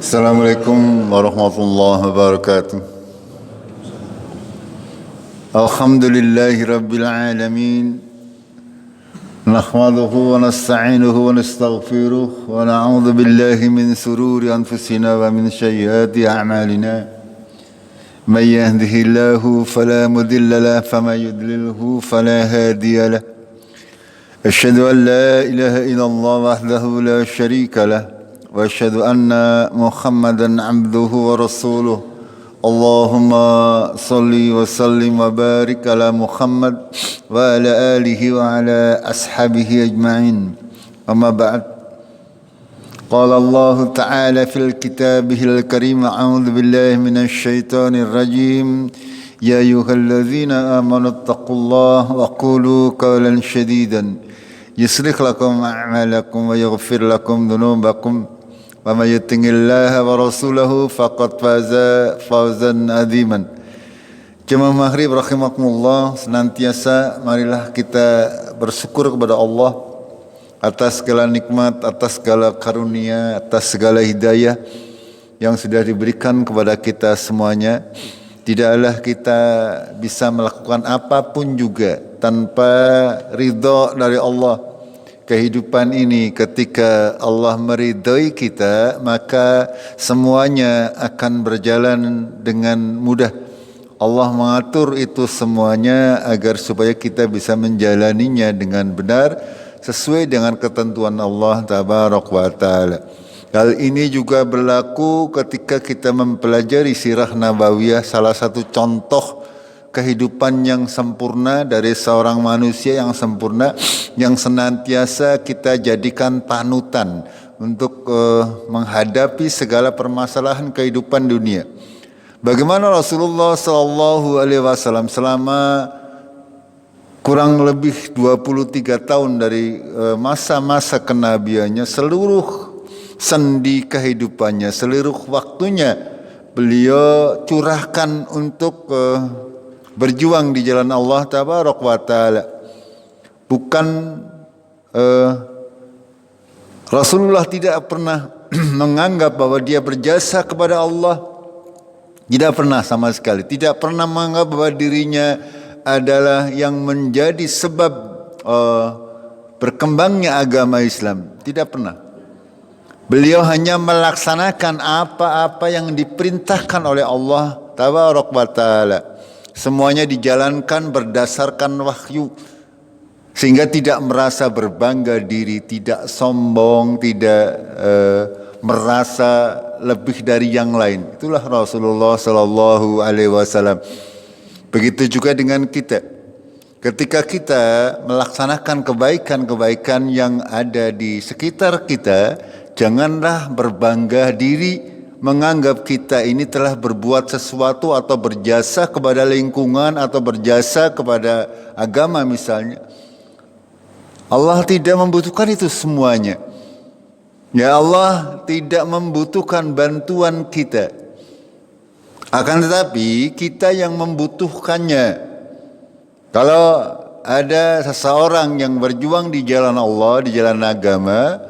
Assalamualaikum warahmatullahi wabarakatuh. Alhamdulillahi rabbil alamin. Nahmaduhu wa nasta'inuhu wa nastaghfiruh wa na'udzu billahi min sururi anfusina wa min sayyiati a'malina. May yahdihillahu fala mudilla lahu wa may yudlilhu fala hadiya lahu. Asyhadu an la ilaha illallah wahdahu la syarika lahu. وأشهد أن محمدا عبده ورسوله اللهم صل وسلم وبارك على محمد وعلى آله وعلى أصحابه أجمعين أما بعد قال الله تعالى في كتابه الكريم أعوذ بالله من الشيطان الرجيم يا أيها الذين آمنوا اتقوا الله وقولوا قولا سديدا يصلح لكم أعمالكم ويغفر لكم ذنوبكم وَمَن يُطِعِ اللَّهَ وَرَسُولَهُ فَقَدْ فَازَ فَوْزًا عَظِيمًا. Jemaah maghrib rahimakumullah, senantiasa marilah kita bersyukur kepada Allah atas segala nikmat, atas segala karunia, atas segala hidayah yang sudah diberikan kepada kita semuanya. Tidaklah kita bisa melakukan apapun juga tanpa ridha dari Allah. Kehidupan ini ketika Allah meridhai kita, maka semuanya akan berjalan dengan mudah. Allah mengatur itu semuanya agar supaya kita bisa menjalaninya dengan benar sesuai dengan ketentuan Allah tabaraka wa taala. Hal ini juga berlaku ketika kita mempelajari sirah nabawiyah, salah satu contoh kehidupan yang sempurna dari seorang manusia yang sempurna, yang senantiasa kita jadikan panutan untuk menghadapi segala permasalahan kehidupan dunia. Bagaimana Rasulullah SAW selama kurang lebih 23 tahun dari masa-masa kenabiannya, seluruh sendi kehidupannya, seluruh waktunya beliau curahkan untuk berjuang di jalan Allah tabaraka wa taala. Bukan Rasulullah tidak pernah menganggap bahwa dia berjasa kepada Allah, tidak pernah sama sekali. Tidak pernah menganggap bahwa dirinya adalah yang menjadi sebab berkembangnya agama Islam, tidak pernah. Beliau hanya melaksanakan apa-apa yang diperintahkan oleh Allah tabaraka wa taala. Semuanya dijalankan berdasarkan wahyu, sehingga tidak merasa berbangga diri, tidak sombong, tidak merasa lebih dari yang lain. Itulah Rasulullah Sallallahu Alaihi Wasallam. Begitu juga dengan kita. Ketika kita melaksanakan kebaikan-kebaikan yang ada di sekitar kita, janganlah berbangga diri, menganggap kita ini telah berbuat sesuatu atau berjasa kepada lingkungan atau berjasa kepada agama misalnya. Allah tidak membutuhkan itu semuanya. Ya, Allah tidak membutuhkan bantuan kita. Akan tetapi kita yang membutuhkannya. Kalau ada seseorang yang berjuang di jalan Allah, di jalan agama,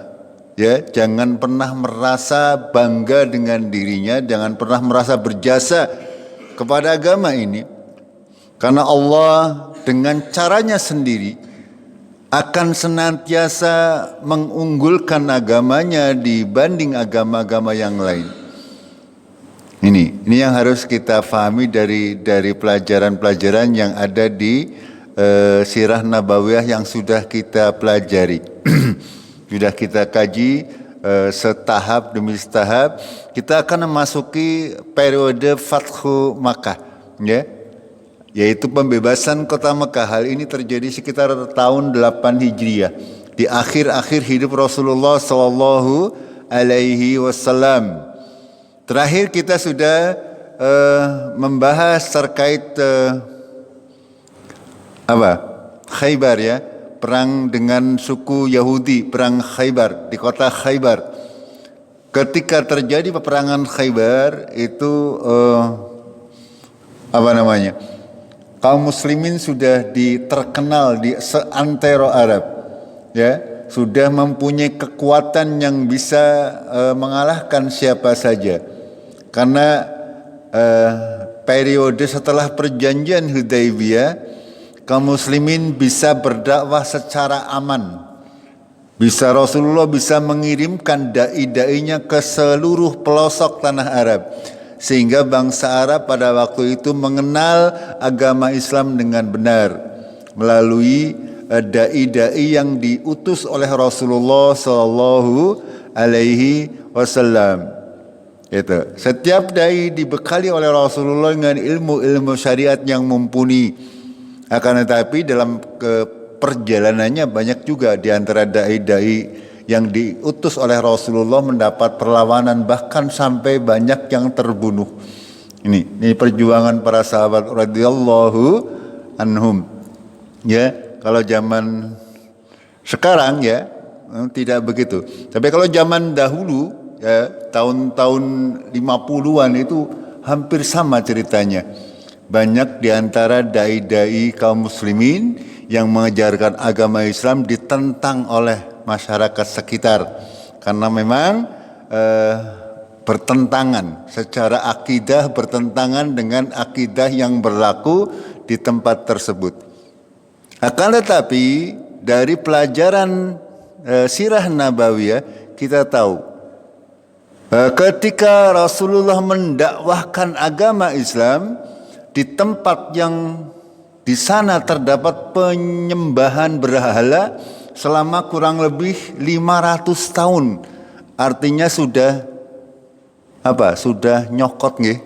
ya, jangan pernah merasa bangga dengan dirinya, jangan pernah merasa berjasa kepada agama ini. Karena Allah dengan caranya sendiri akan senantiasa mengunggulkan agamanya dibanding agama-agama yang lain. Ini yang harus kita pahami dari pelajaran-pelajaran yang ada di sirah nabawiyah yang sudah kita pelajari. Sudah kita kaji setahap demi setahap. Kita akan memasuki periode Fathu Makkah, ya, yaitu pembebasan kota Makkah. Hal ini terjadi sekitar tahun 8 Hijriah, di akhir-akhir hidup Rasulullah Sallallahu Alaihi Wasallam. Terakhir kita sudah membahas terkait Khaybar, ya. Perang dengan suku Yahudi, perang Khaybar di kota Khaybar. Ketika terjadi peperangan Khaybar itu kaum muslimin sudah terkenal di seantero Arab, ya. sudah mempunyai kekuatan yang bisa mengalahkan siapa saja. Karena periode setelah perjanjian Hudaybiyah, kaum muslimin bisa berdakwah secara aman. Rasulullah bisa mengirimkan dai-dainya ke seluruh pelosok tanah Arab. Sehingga bangsa Arab pada waktu itu mengenal agama Islam dengan benar melalui dai-dai yang diutus oleh Rasulullah Sallallahu Alaihi Wasallam. Itu. Setiap dai dibekali oleh Rasulullah dengan ilmu-ilmu syariat yang mumpuni. Akan tetapi dalam perjalanannya banyak juga di antara dai-dai yang diutus oleh Rasulullah mendapat perlawanan, bahkan sampai banyak yang terbunuh. Ini perjuangan para sahabat radhiyallahu anhum. Ya, kalau zaman sekarang ya tidak begitu. Tapi kalau zaman dahulu ya, tahun-tahun 50-an itu hampir sama ceritanya. Banyak di antara dai-dai kaum muslimin yang mengajarkan agama Islam ditentang oleh masyarakat sekitar karena memang bertentangan secara akidah, bertentangan dengan akidah yang berlaku di tempat tersebut. Akan tetapi dari pelajaran sirah nabawiyah kita tahu ketika Rasulullah mendakwahkan agama Islam di tempat yang di sana terdapat penyembahan berhala selama kurang lebih 500 tahun. Artinya sudah Sudah nyokot nggih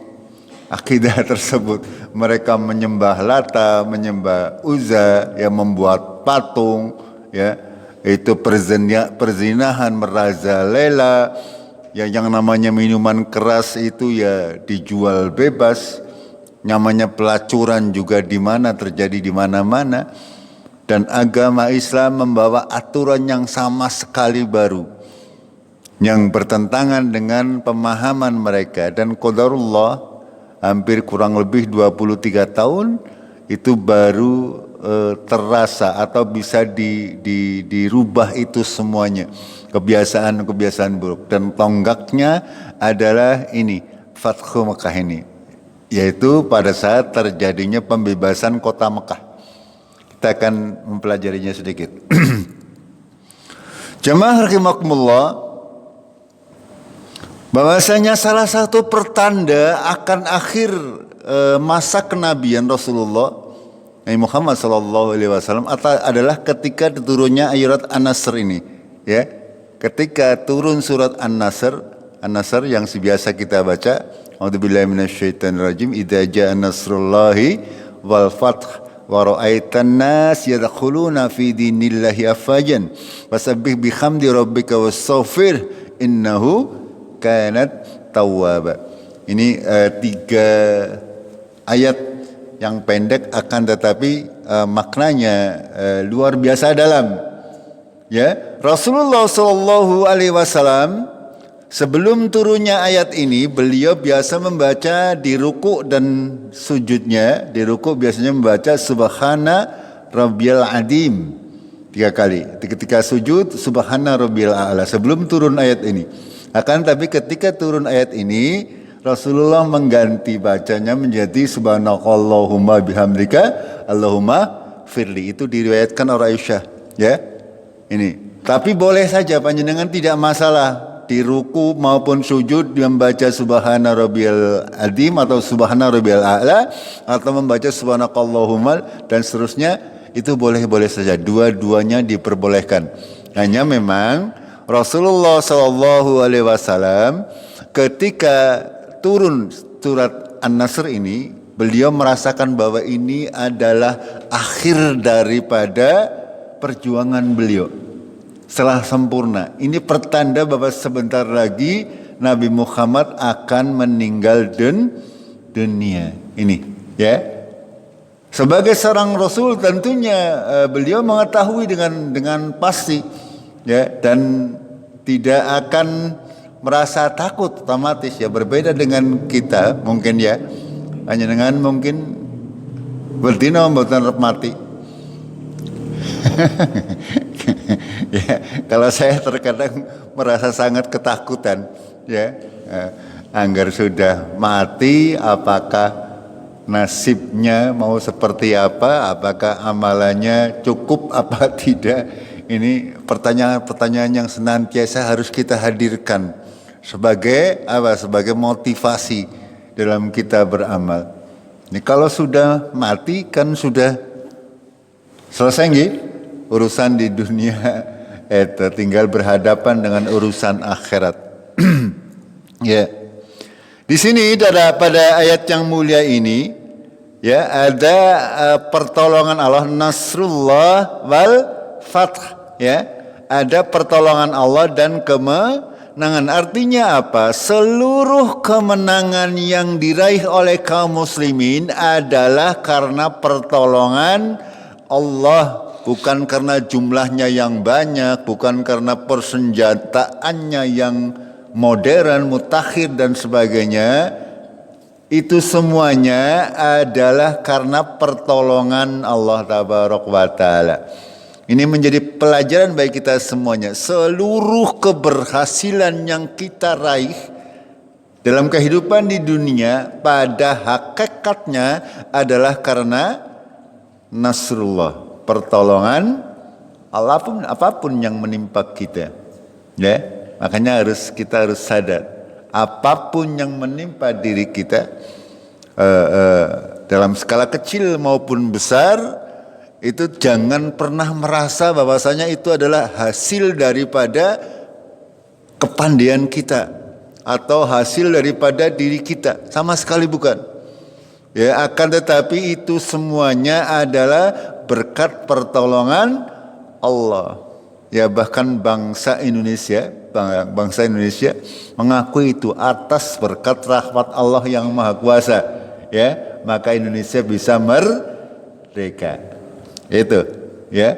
akidah tersebut. Mereka menyembah Lata, menyembah Uzza, yang membuat patung, ya. Itu perzinahan merajalela, ya, yang namanya minuman keras itu ya dijual bebas. Namanya pelacuran juga terjadi di mana-mana. Dan agama Islam membawa aturan yang sama sekali baru, yang bertentangan dengan pemahaman mereka. Dan qadarullah hampir kurang lebih 23 tahun itu baru terasa atau bisa dirubah itu semuanya, kebiasaan-kebiasaan buruk. Dan tonggaknya adalah ini, Fathu Mekah ini, yaitu pada saat terjadinya pembebasan kota Mekah. Kita akan mempelajarinya sedikit. Jemaah rahimakumullah, bahwasanya salah satu pertanda akan akhir masa kenabian Rasulullah Nabi Muhammad SAW adalah ketika turunnya ayat An-Nasr ini, ya. Ketika turun surat An-Nasr yang biasa kita baca, A'udzubillahi minasyaitonirrajim, idza jaa nasrullahi wal fath wa ra'aitan nas yadkhuluna fi dinillahi afwajan fasabbih bihamdi rabbika wastaghfir innahu kanat tawwaba. Ini 3 ayat yang pendek akan tetapi maknanya luar biasa dalam. Ya, Rasulullah Shallallahu Alaihi Wasallam sebelum turunnya ayat ini, beliau biasa membaca di ruku dan sujudnya. Di ruku biasanya membaca Subhana Rabbiyal Adim 3 kali. Ketika sujud Subhana Rabbiyal A'la, sebelum turun ayat ini. Akan tapi ketika turun ayat ini, Rasulullah mengganti bacanya menjadi Subhanakallahumma bihamdika Allahumma firli. Itu diriwayatkan oleh Aisyah, ya. Ini. Tapi boleh saja panjenengan, tidak masalah, di ruku maupun sujud membaca Subhana Rabbiyal Adim atau Subhana Rabbiyal A'la, atau membaca Subhanakallahumma dan seterusnya, itu boleh-boleh saja. Dua-duanya diperbolehkan. Hanya memang Rasulullah SAW ketika turun surat An-Nasr ini, beliau merasakan bahwa ini adalah akhir daripada perjuangan beliau setelah sempurna. Ini pertanda bahwa sebentar lagi Nabi Muhammad akan meninggal dunia. Ini, ya. Sebagai seorang Rasul tentunya beliau mengetahui dengan pasti, ya, dan tidak akan merasa takut otomatis, ya. Berbeda dengan kita mungkin, ya, hanya dengan mungkin berdina mboten arep mati. Ya, kalau saya terkadang merasa sangat ketakutan, ya, anggar sudah mati, apakah nasibnya mau seperti apa, apakah amalannya cukup apa tidak? Ini pertanyaan-pertanyaan yang senantiasa harus kita hadirkan sebagai apa? Sebagai motivasi dalam kita beramal. Ini kalau sudah mati kan sudah selesai nggih urusan di dunia, itu tinggal berhadapan dengan urusan akhirat. Ya. Di sini pada ayat yang mulia ini ya ada pertolongan Allah, nasrullah wal fath, ya. Ada pertolongan Allah dan kemenangan. Artinya apa? Seluruh kemenangan yang diraih oleh kaum muslimin adalah karena pertolongan Allah, bukan karena jumlahnya yang banyak, bukan karena persenjataannya yang modern, mutakhir dan sebagainya. Itu semuanya adalah karena pertolongan Allah Tabaraka wa Ta'ala. Ini menjadi pelajaran bagi kita semuanya. Seluruh keberhasilan yang kita raih dalam kehidupan di dunia pada hakikatnya adalah karena nasrullah, pertolongan apapun yang menimpa kita. Ya, makanya kita harus sadar, apapun yang menimpa diri kita dalam skala kecil maupun besar, itu jangan pernah merasa bahwasanya itu adalah hasil daripada kepandaian kita atau hasil daripada diri kita. Sama sekali bukan. Ya, akan tetapi itu semuanya adalah berkat pertolongan Allah. Ya, bahkan bangsa Indonesia mengakui itu atas berkat rahmat Allah yang Maha Kuasa. Ya, maka Indonesia bisa merdeka. Itu, ya.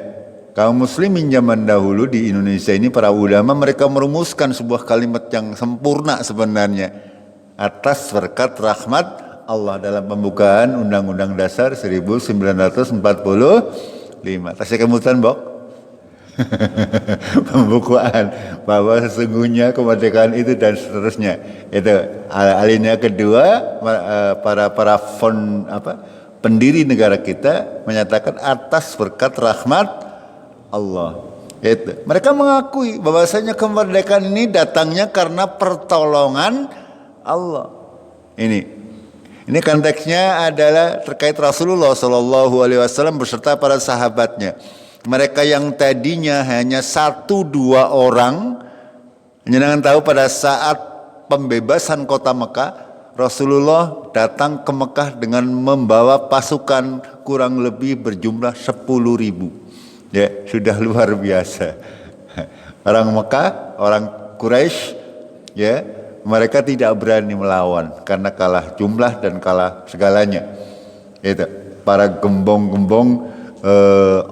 Kaum muslimin zaman dahulu di Indonesia ini, para ulama mereka merumuskan sebuah kalimat yang sempurna sebenarnya. Atas berkat rahmat Allah dalam pembukaan Undang-Undang Dasar 1945. Tasya kemudian, Bok. Pembukaan bahwa sesungguhnya kemerdekaan itu dan seterusnya. Itu alinea kedua, para pendiri negara kita menyatakan atas berkat rahmat Allah. Itu. Mereka mengakui bahwasanya kemerdekaan ini datangnya karena pertolongan Allah. Ini konteksnya adalah terkait Rasulullah Shallallahu Alaihi Wasallam beserta para sahabatnya. Mereka yang tadinya hanya 1-2 orang, jangan tahu pada saat pembebasan kota Mekah, Rasulullah datang ke Mekah dengan membawa pasukan kurang lebih berjumlah 10.000. Ya, sudah luar biasa. Orang Mekah, orang Quraisy, ya, mereka tidak berani melawan karena kalah jumlah dan kalah segalanya. Itu para gembong-gembong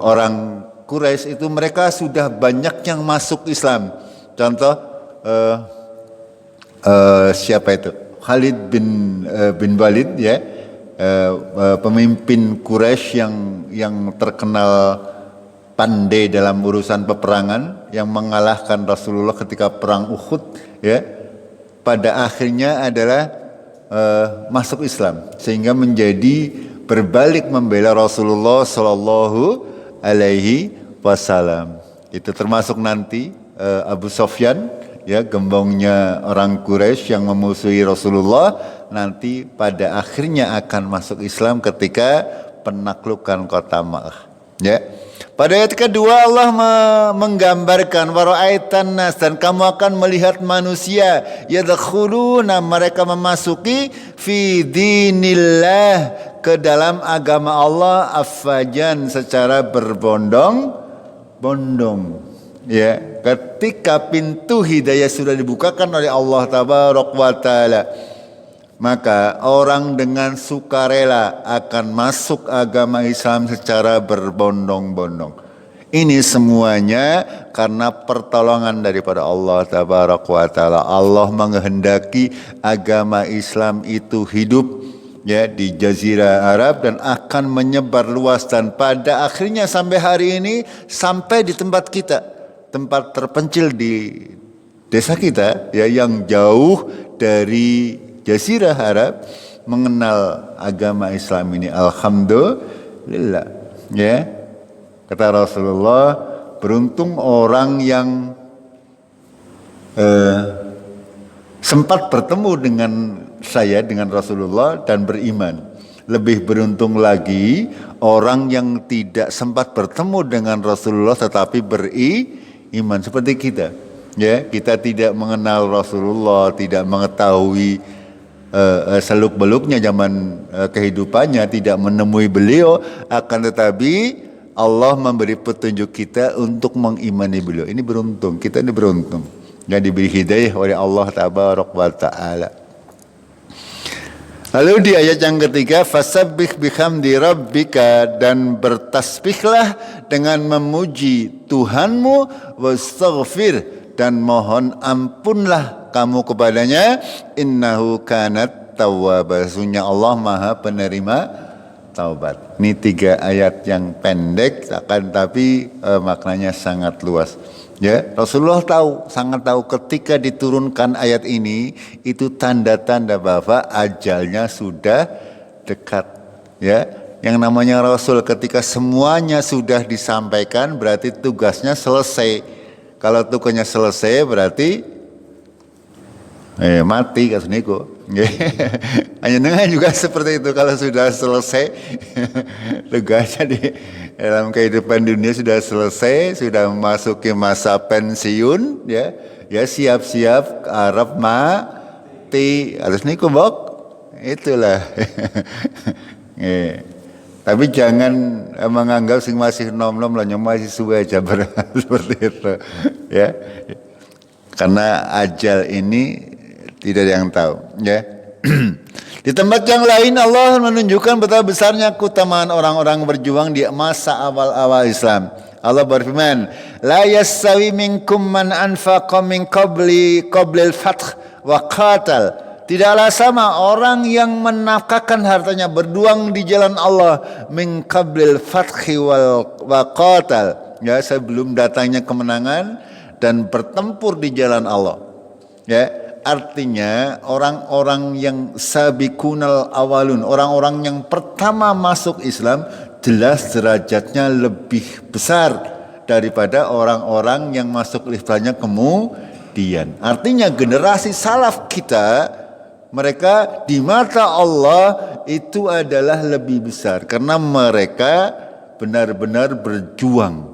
orang Quraisy itu mereka sudah banyak yang masuk Islam. Contoh siapa itu? Khalid bin Walid, ya, pemimpin Quraisy yang terkenal pandai dalam urusan peperangan, yang mengalahkan Rasulullah ketika perang Uhud, ya, pada akhirnya adalah masuk Islam sehingga menjadi berbalik membela Rasulullah Sallallahu Alaihi Wasallam. Itu termasuk nanti Abu Sofyan, ya, gembongnya orang Quraisy yang memusuhi Rasulullah, nanti pada akhirnya akan masuk Islam ketika penaklukan kota Makkah. Ya. Pada ayat kedua Allah menggambarkan wara'aitan nas, dan kamu akan melihat manusia yadkhuluna, mereka memasuki fi dinillah, ke dalam agama Allah, afwajan, secara berbondong-bondong. Ya, ketika pintu hidayah sudah dibukakan oleh Allah Tabaraka wa Ta'ala, maka orang dengan sukarela akan masuk agama Islam secara berbondong-bondong. Ini semuanya karena pertolongan daripada Allah Tabaraka wa Ta'ala. Allah menghendaki agama Islam itu hidup ya di Jazirah Arab dan akan menyebar luas dan pada akhirnya sampai hari ini sampai di tempat kita, tempat terpencil di desa kita ya yang jauh dari Jazirah Arab mengenal agama Islam ini. Alhamdulillah ya. Kata Rasulullah, beruntung orang yang sempat bertemu dengan saya, dengan Rasulullah dan beriman. Lebih beruntung lagi orang yang tidak sempat bertemu dengan Rasulullah tetapi beriman seperti kita. Ya, kita tidak mengenal Rasulullah, tidak mengetahui seluk-beluknya zaman kehidupannya, tidak menemui beliau, akan tetapi Allah memberi petunjuk kita untuk mengimani beliau. Ini beruntung, kita ini beruntung yang diberi hidayah oleh Allah Tabaraka wa Ta'ala. Lalu di ayat yang ketiga, fasabbih bihamdi rabbika, dan bertasbihlah dengan memuji Tuhanmu, wastaghfir, dan mohon ampunlah kamu kepadanya, innahu kanat tawwaba, sesungguhnya Allah Maha penerima taubat. Ini 3 ayat yang pendek akan tapi maknanya sangat luas. Ya, Rasulullah sangat tahu ketika diturunkan ayat ini itu tanda-tanda bahwa ajalnya sudah dekat. Ya, yang namanya Rasul ketika semuanya sudah disampaikan berarti tugasnya selesai. Kalau tugasnya selesai berarti mati kan niku. Hanya dengan juga seperti itu, kalau sudah selesai tugasnya di dalam kehidupan dunia sudah selesai, sudah memasuki masa pensiun, ya siap-siap Arab mati harus niku bok, itulah. Tapi jangan menganggap sing masih nom-nom lah masih suwe aja seperti itu, ya. Karena ajal ini tidak ada yang tahu, ya. Di tempat yang lain Allah menunjukkan betapa besarnya keutamaan orang-orang berjuang di masa awal-awal Islam. Allah berfirman, la yastawi minkum man anfaqa min qablil fath wa qatal. Tidaklah sama orang yang menafkahkan hartanya berjuang di jalan Allah min qablil fathi wa qatal, ya, sebelum datangnya kemenangan dan bertempur di jalan Allah. Ya, artinya orang-orang yang sabiqunal awalun, orang-orang yang pertama masuk Islam, jelas derajatnya lebih besar daripada orang-orang yang masuk Islamnya kemudian. Artinya generasi salaf kita, mereka di mata Allah itu adalah lebih besar karena mereka benar-benar berjuang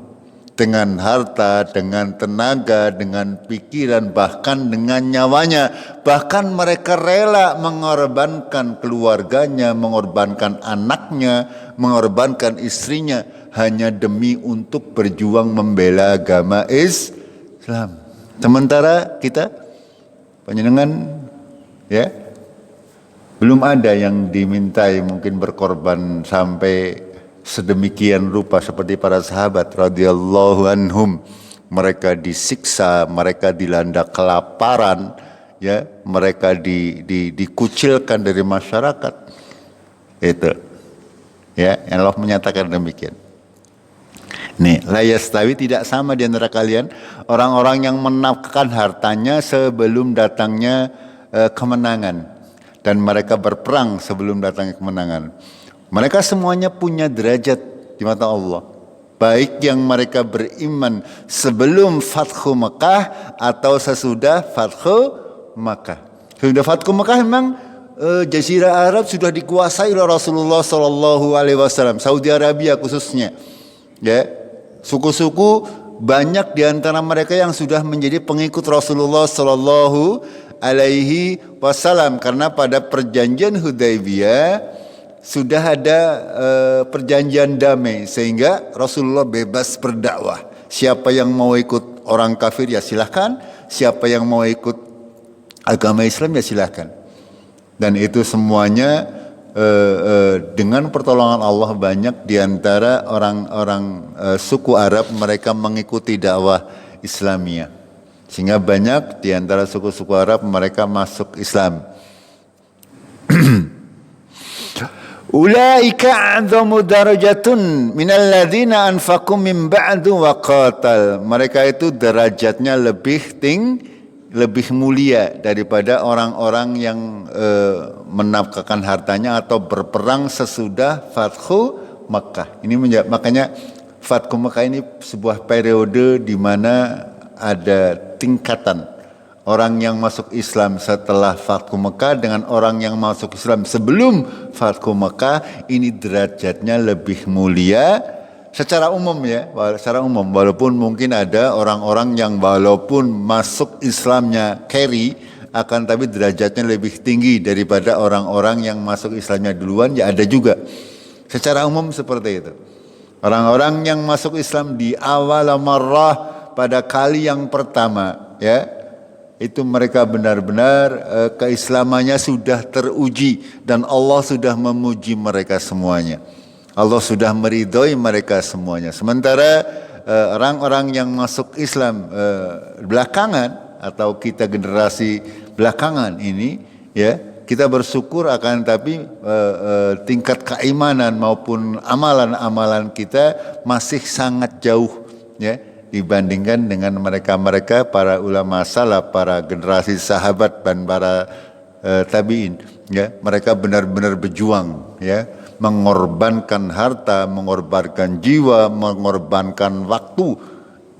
dengan harta, dengan tenaga, dengan pikiran, bahkan dengan nyawanya. Bahkan mereka rela mengorbankan keluarganya, mengorbankan anaknya, mengorbankan istrinya hanya demi untuk berjuang membela agama Islam. Sementara kita panjenengan, ya, belum ada yang dimintai mungkin berkorban sampai sedemikian rupa seperti para sahabat radhiyallahu anhum. Mereka disiksa, mereka dilanda kelaparan, ya, mereka dikucilkan dari masyarakat. Itu, ya, Allah menyatakan demikian. Nih, la yastawi, tidak sama di antara kalian orang-orang yang menafkahkan hartanya sebelum datangnya kemenangan dan mereka berperang sebelum datangnya kemenangan. Mereka semuanya punya derajat di mata Allah. Baik yang mereka beriman sebelum Fathu Mekah atau sesudah Fathu Mekah. Sudah Fathu Mekah memang Jazirah Arab sudah dikuasai oleh Rasulullah SAW, Saudi Arabia khususnya. Ya, suku-suku banyak di antara mereka yang sudah menjadi pengikut Rasulullah SAW, karena pada perjanjian Hudaybiyah sudah ada perjanjian damai sehingga Rasulullah bebas berdakwah. Siapa yang mau ikut orang kafir ya silahkan, siapa yang mau ikut agama Islam ya silahkan. Dan itu semuanya dengan pertolongan Allah banyak di antara orang-orang suku Arab mereka mengikuti dakwah Islamiyah. Sehingga banyak di antara suku-suku Arab mereka masuk Islam. Ulaika a'dhamu darajatun minal ladzina anfaqu min ba'du wa qatal. Mereka itu derajatnya lebih mulia daripada orang-orang yang menafkahkan hartanya atau berperang sesudah Fathu Makkah. Ini makanya Fathu Makkah ini sebuah periode di mana ada tingkatan. Orang yang masuk Islam setelah Fathu Mekah dengan orang yang masuk Islam sebelum Fathu Mekah ini derajatnya lebih mulia secara umum ya, secara umum. Walaupun mungkin ada orang-orang yang walaupun masuk Islamnya carry akan tapi derajatnya lebih tinggi daripada orang-orang yang masuk Islamnya duluan, ya ada juga. Secara umum seperti itu. Orang-orang yang masuk Islam di awal marrah pada kali yang pertama ya, itu mereka benar-benar keislamannya sudah teruji dan Allah sudah memuji mereka semuanya. Allah sudah meridhoi mereka semuanya. Sementara orang-orang yang masuk Islam belakangan atau kita generasi belakangan ini ya, kita bersyukur akan tapi tingkat keimanan maupun amalan-amalan kita masih sangat jauh ya, dibandingkan dengan mereka-mereka para ulama salaf, para generasi sahabat dan para tabi'in ya. Mereka benar-benar berjuang ya, mengorbankan harta, mengorbankan jiwa, mengorbankan waktu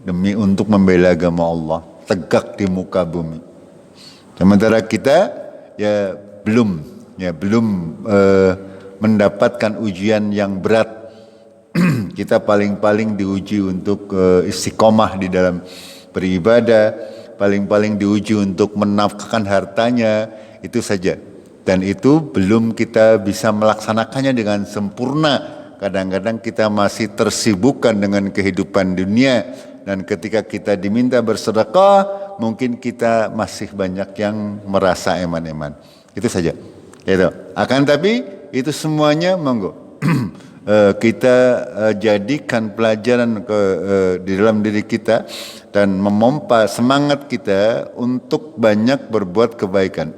demi untuk membela agama Allah tegak di muka bumi. Sementara kita ya belum mendapatkan ujian yang berat. Kita paling-paling diuji untuk istiqomah di dalam beribadah, paling-paling diuji untuk menafkahkan hartanya, itu saja. Dan itu belum kita bisa melaksanakannya dengan sempurna. Kadang-kadang kita masih tersibukkan dengan kehidupan dunia. Dan ketika kita diminta bersedekah, mungkin kita masih banyak yang merasa eman-eman. Itu saja. Gitu. Akan tapi itu semuanya monggo. Kita jadikan pelajaran di dalam diri kita dan memompa semangat kita untuk banyak berbuat kebaikan.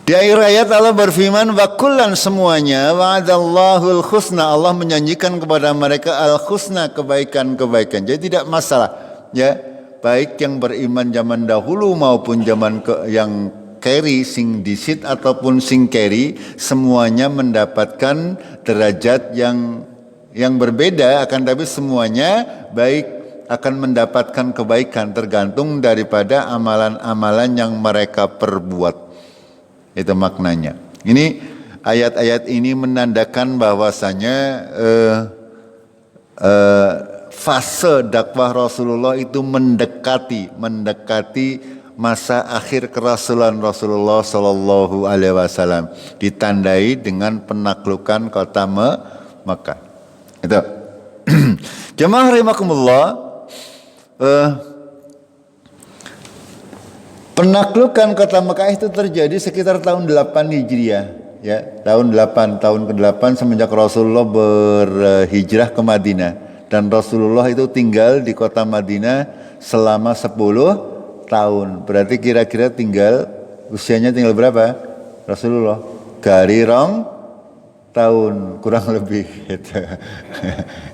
Di akhir ayat Allah berfirman, wa kullan semuanya wa'adallahul husna, Allah menjanjikan kepada mereka al-husna, kebaikan-kebaikan. Jadi tidak masalah ya, baik yang beriman zaman dahulu maupun zaman yang carry sing disit ataupun sing carry, semuanya mendapatkan derajat yang berbeda, akan tapi semuanya baik akan mendapatkan kebaikan tergantung daripada amalan-amalan yang mereka perbuat. Itu maknanya. Ini ayat-ayat ini menandakan bahwasanya fase dakwah Rasulullah itu mendekati masa akhir kerasulan Rasulullah Sallallahu Alaihi Wasallam, ditandai dengan penaklukan kota Makkah. Itu. Jemaah rahimakumullah, penaklukan kota Makkah itu terjadi sekitar tahun 8 Hijriah, ya, tahun ke-8 semenjak Rasulullah berhijrah ke Madinah, dan Rasulullah itu tinggal di kota Madinah selama 10 tahun. Berarti kira-kira usianya tinggal berapa Rasulullah? Garirong tahun kurang lebih gitu.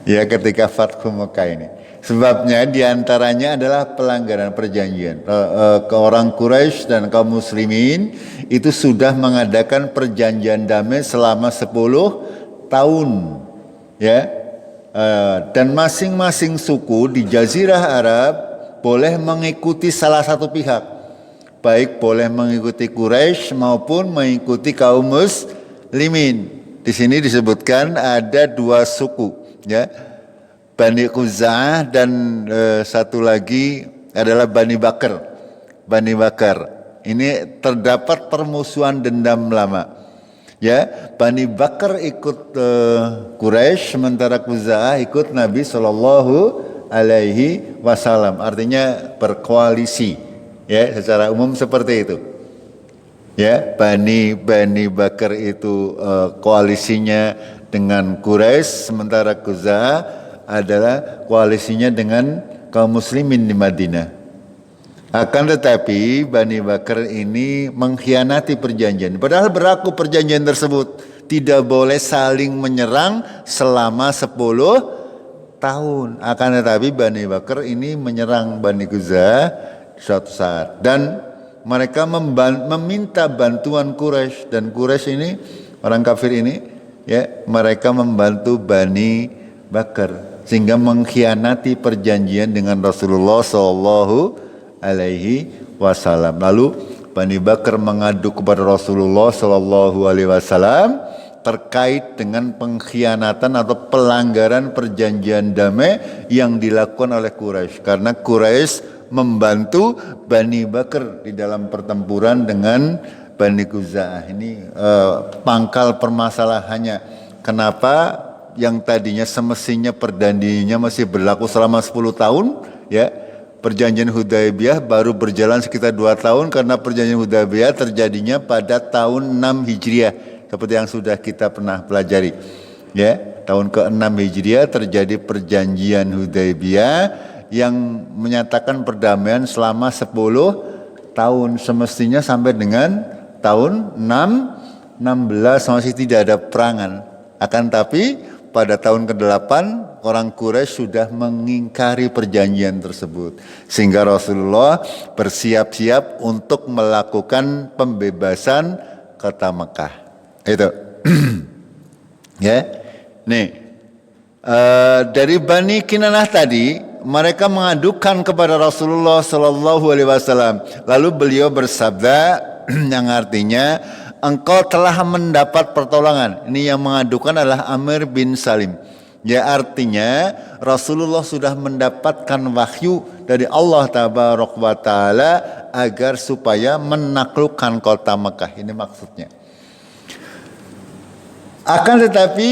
Ya, ketika Fathu Mekah ini. Sebabnya diantaranya adalah pelanggaran perjanjian. Orang Quraisy dan kaum muslimin itu sudah mengadakan perjanjian damai selama 10 tahun. Ya. Dan masing-masing suku di Jazirah Arab boleh mengikuti salah satu pihak, baik boleh mengikuti Quraisy maupun mengikuti kaum muslimin. Di sini disebutkan ada 2 suku, ya, Bani Khuza'ah dan satu lagi adalah Bani Bakar. Bani Bakar ini terdapat permusuhan dendam lama. Ya, Bani Bakar ikut Quraisy, sementara Khuza'ah ikut Nabi Sallallahu Alaihi Wasallam, artinya berkoalisi, ya, secara umum seperti itu. Ya, Bani Bakar itu koalisinya dengan Quraisy, sementara Khuza'ah adalah koalisinya dengan kaum muslimin di Madinah. Akan tetapi Bani Bakar ini mengkhianati perjanjian. Padahal berlaku perjanjian tersebut. Tidak boleh saling menyerang selama 10 tahun. Akan tetapi Bani Bakar ini menyerang Bani Quzah suatu saat. Dan mereka meminta bantuan Quraisy. Dan Quraisy ini, orang kafir ini, ya, mereka membantu Bani Bakar. Sehingga mengkhianati perjanjian dengan Rasulullah SAW. Alaihi wasallam. Lalu Bani Bakar mengadu kepada Rasulullah sallallahu alaihi wasallam terkait dengan pengkhianatan atau pelanggaran perjanjian damai yang dilakukan oleh Quraisy, karena Quraisy membantu Bani Bakar di dalam pertempuran dengan Bani Quza'ah. Ini pangkal permasalahannya. Kenapa yang tadinya semestinya perjanjiannya masih berlaku selama 10 tahun, ya, perjanjian Hudaybiyah baru berjalan sekitar 2 tahun, karena perjanjian Hudaybiyah terjadinya pada tahun 6 Hijriah seperti yang sudah kita pernah pelajari. Ya, tahun ke-6 Hijriah terjadi perjanjian Hudaybiyah yang menyatakan perdamaian selama 10 tahun. Semestinya sampai dengan tahun 16 masih tidak ada perangan. Akan tapi pada tahun ke-8 orang Quraisy sudah mengingkari perjanjian tersebut, sehingga Rasulullah bersiap-siap untuk melakukan pembebasan kota Mekah. Itu ya. Nih dari Bani Kinanah tadi mereka mengadukan kepada Rasulullah Sallallahu Alaihi Wasallam. Lalu beliau bersabda yang artinya, engkau telah mendapat pertolongan. Ini yang mengadukan adalah Amir bin Salim. Ya, artinya Rasulullah sudah mendapatkan wahyu dari Allah Tabaraka wa Ta'ala agar supaya menaklukkan kota Mekah. Ini maksudnya. Akan tetapi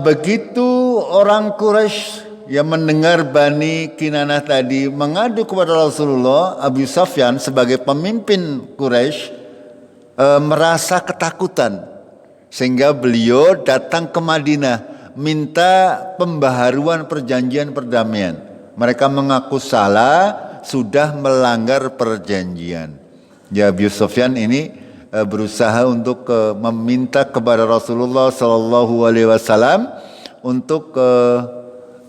begitu orang Quraisy yang mendengar Bani Kinanah tadi mengadu kepada Rasulullah, Abu Sufyan sebagai pemimpin Quraisy merasa ketakutan, sehingga beliau datang ke Madinah minta pembaharuan perjanjian perdamaian. Mereka mengaku salah, sudah melanggar perjanjian. Ya, Abu Sufyan ini berusaha untuk meminta kepada Rasulullah Sallallahu Alaihi Wasallam untuk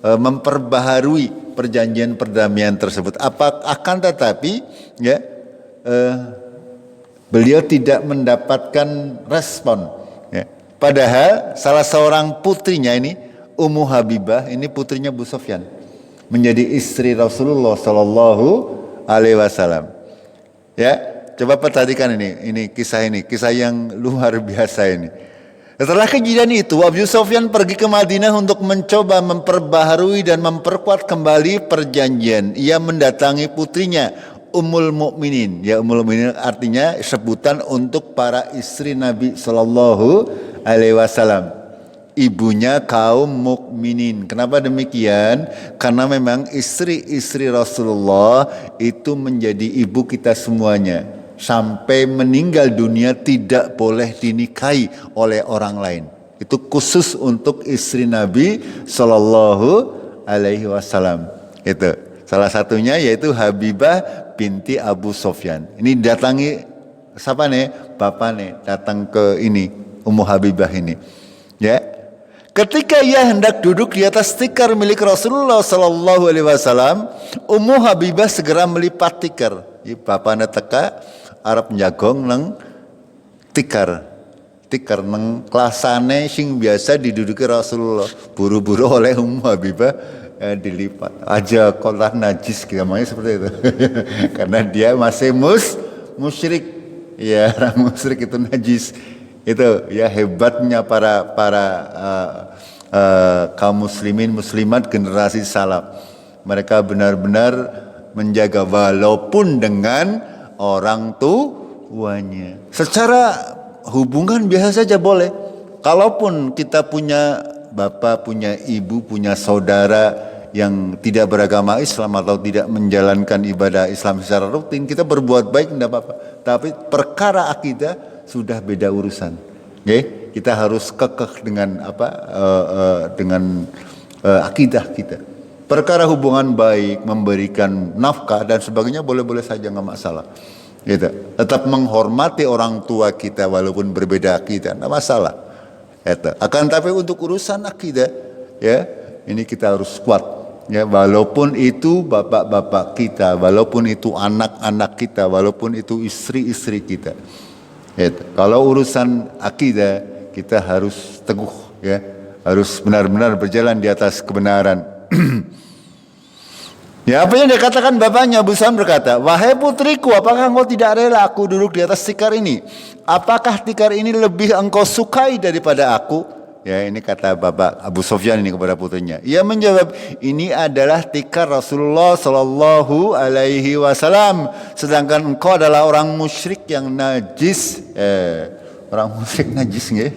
memperbaharui perjanjian perdamaian tersebut. Akan tetapi ya beliau tidak mendapatkan respon. Ya. Padahal salah seorang putrinya ini, Ummu Habibah, ini putrinya Abu Sufyan, menjadi istri Rasulullah Sallallahu Alaihi Wasallam. Ya, coba perhatikan ini kisah yang luar biasa ini. Setelah kejadian itu, Abu Sufyan pergi ke Madinah untuk mencoba memperbaharui dan memperkuat kembali perjanjian. Ia mendatangi putrinya Ummul Mukminin. Ya, Ummul Mukminin artinya sebutan untuk para istri Nabi Sallallahu Alaihi Wasallam, ibunya kaum mukminin. Kenapa demikian? Karena memang istri-istri Rasulullah itu menjadi ibu kita semuanya. Sampai meninggal dunia tidak boleh dinikahi oleh orang lain. Itu khusus untuk istri Nabi Sallallahu Alaihi Wasallam. Itu salah satunya yaitu Habibah binti Abu Sufyan. Ini datangi siapa nih? Bapak nih datang ke ini Ummu Habibah ini. Ya. Ketika ia hendak duduk di atas tikar milik Rasulullah Sallallahu Alaihi Wasallam, Ummu Habibah segera melipat tikar. Bapaknya teka Arab njagong neng tikar neng kelasane sing biasa diduduki Rasulullah. Buru-buru oleh Ummu Habibah dilipat. Aja kolah najis namanya seperti itu. Karena dia masih musyrik. Ya, orang musyrik itu najis. Itu ya hebatnya para kaum muslimin muslimat generasi salaf. Mereka benar-benar menjaga walaupun dengan orang tuanya. Secara hubungan biasa saja boleh. Kalaupun kita punya bapak, punya ibu, punya saudara yang tidak beragama Islam atau tidak menjalankan ibadah Islam secara rutin, kita berbuat baik tidak apa-apa. Tapi perkara akidah sudah beda urusan. Okay? Kita harus kekeh dengan akidah kita. Perkara hubungan baik, memberikan nafkah dan sebagainya boleh-boleh saja, nggak masalah. Gitu. Tetap menghormati orang tua kita walaupun berbeda akidah, nggak masalah. Gitu. Akan tapi untuk urusan akidah, ya ini kita harus kuat. Ya, walaupun itu bapak-bapak kita, walaupun itu anak-anak kita, walaupun itu istri-istri kita. Gitu. Kalau urusan akidah kita harus teguh, ya, harus benar-benar berjalan di atas kebenaran. Ya, apa yang dikatakan bapaknya, Abu Sufyan berkata, "Wahai putriku, apakah engkau tidak rela aku duduk di atas tikar ini? Apakah tikar ini lebih engkau sukai daripada aku?" Ya, ini kata bapak Abu Sufyan ini kepada putrinya. Ia menjawab, "Ini adalah tikar Rasulullah Sallallahu Alaihi Wasallam, sedangkan engkau adalah orang musyrik yang najis." Orang musyrik najis nggih?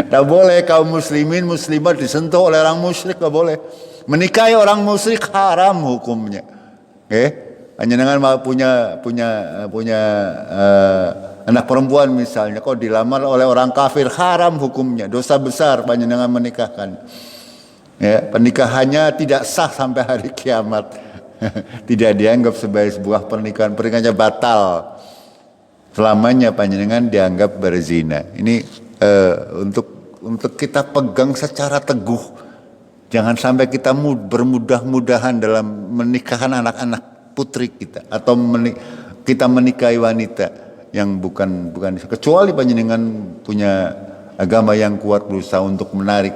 Tak boleh kaum muslimin muslimat disentuh oleh orang musyrik, tak boleh. Menikahi orang musyrik haram hukumnya. Hanya dengan punya anak perempuan misalnya, kok dilamar oleh orang kafir, haram hukumnya, dosa besar panjenengan menikahkan. Ya, pernikahannya tidak sah sampai hari kiamat. Tidak dianggap sebagai sebuah pernikahan, pernikahannya batal. Selamanya panjenengan dianggap berzina. Ini untuk kita pegang secara teguh. Jangan sampai kita bermudah-mudahan dalam menikahkan anak-anak putri kita atau kita menikahi wanita yang bukan kecuali panjenengan punya agama yang kuat, berusaha untuk menarik,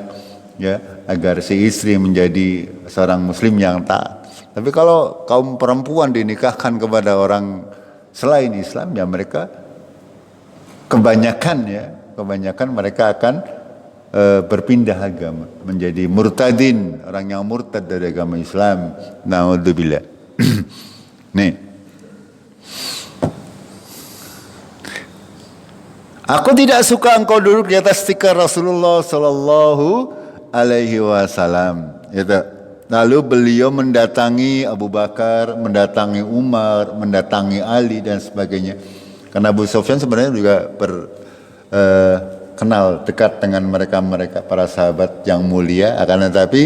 ya, agar si istri menjadi seorang muslim yang taat. Tapi kalau kaum perempuan dinikahkan kepada orang selain Islam, ya mereka kebanyakan mereka akan berpindah agama, menjadi murtadin, orang yang murtad dari agama Islam. Naudzubillah. Nih, aku tidak suka engkau duduk di atas tikar Rasulullah Sallallahu Alaihi Wasallam. Lalu beliau mendatangi Abu Bakar, mendatangi Umar, mendatangi Ali dan sebagainya. Karena Abu Sufyan sebenarnya juga kenal dekat dengan mereka para sahabat yang mulia, akan tetapi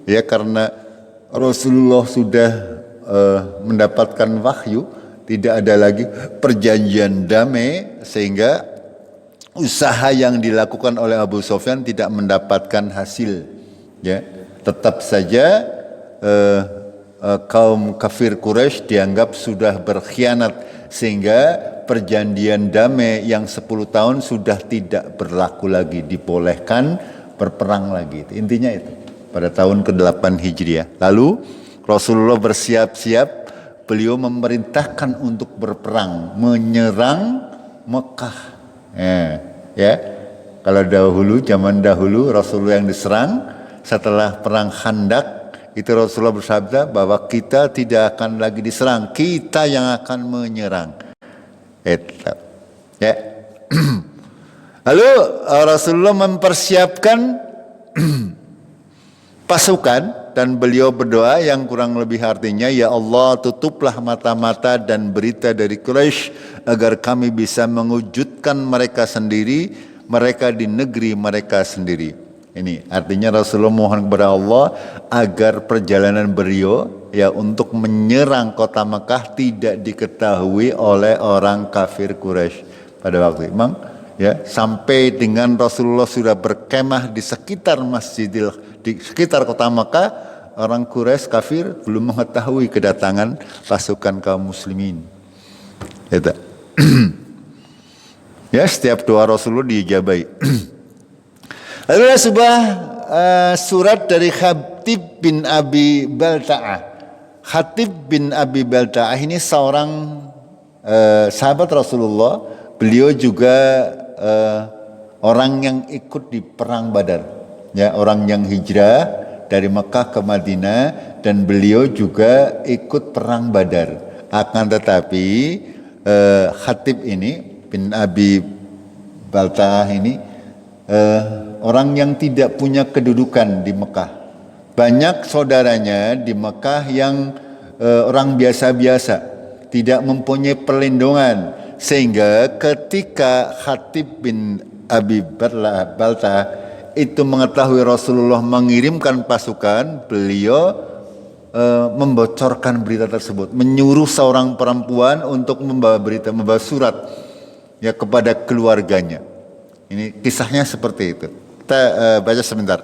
ya karena Rasulullah sudah mendapatkan wahyu, tidak ada lagi perjanjian damai, sehingga usaha yang dilakukan oleh Abu Sufyan tidak mendapatkan hasil. Ya, tetap saja kaum kafir Quraisy dianggap sudah berkhianat, sehingga perjanjian damai yang 10 tahun sudah tidak berlaku lagi, dibolehkan berperang lagi. Intinya itu pada tahun ke-8 Hijriah. Lalu Rasulullah bersiap-siap, beliau memerintahkan untuk berperang, menyerang Mekah. Ya, kalau zaman dahulu Rasulullah yang diserang. Setelah perang Khandaq itu Rasulullah bersabda bahwa kita tidak akan lagi diserang, kita yang akan menyerang. Ya. Lalu Rasulullah mempersiapkan pasukan dan beliau berdoa yang kurang lebih artinya, ya Allah, tutuplah mata-mata dan berita dari Quraisy agar kami bisa mewujudkan mereka sendiri, mereka di negeri mereka sendiri. Ini artinya Rasulullah mohon kepada Allah agar perjalanan beliau ya untuk menyerang kota Mekah tidak diketahui oleh orang kafir Quraisy pada waktu itu. Memang ya, sampai dengan Rasulullah sudah berkemah di sekitar di sekitar kota Mekah, orang Quraisy kafir belum mengetahui kedatangan pasukan kaum muslimin. Ya, setiap doa Rasulullah diijabai. Lalu ada sebuah surat dari Khatib bin Abi Balta'ah. Khatib bin Abi Balta'ah ini seorang sahabat Rasulullah. Beliau juga orang yang ikut di perang Badar. Ya, orang yang hijrah dari Mekah ke Madinah, dan beliau juga ikut perang Badar. Akan tetapi Khatib ini bin Abi Balta'ah ini orang yang tidak punya kedudukan di Mekah. Banyak saudaranya di Mekah yang orang biasa-biasa, tidak mempunyai perlindungan, sehingga ketika Khatib bin Abi Balta'ah itu mengetahui Rasulullah mengirimkan pasukan, beliau membocorkan berita tersebut, menyuruh seorang perempuan untuk membawa berita, membawa surat ya kepada keluarganya. Ini kisahnya seperti itu. Kita baca sebentar.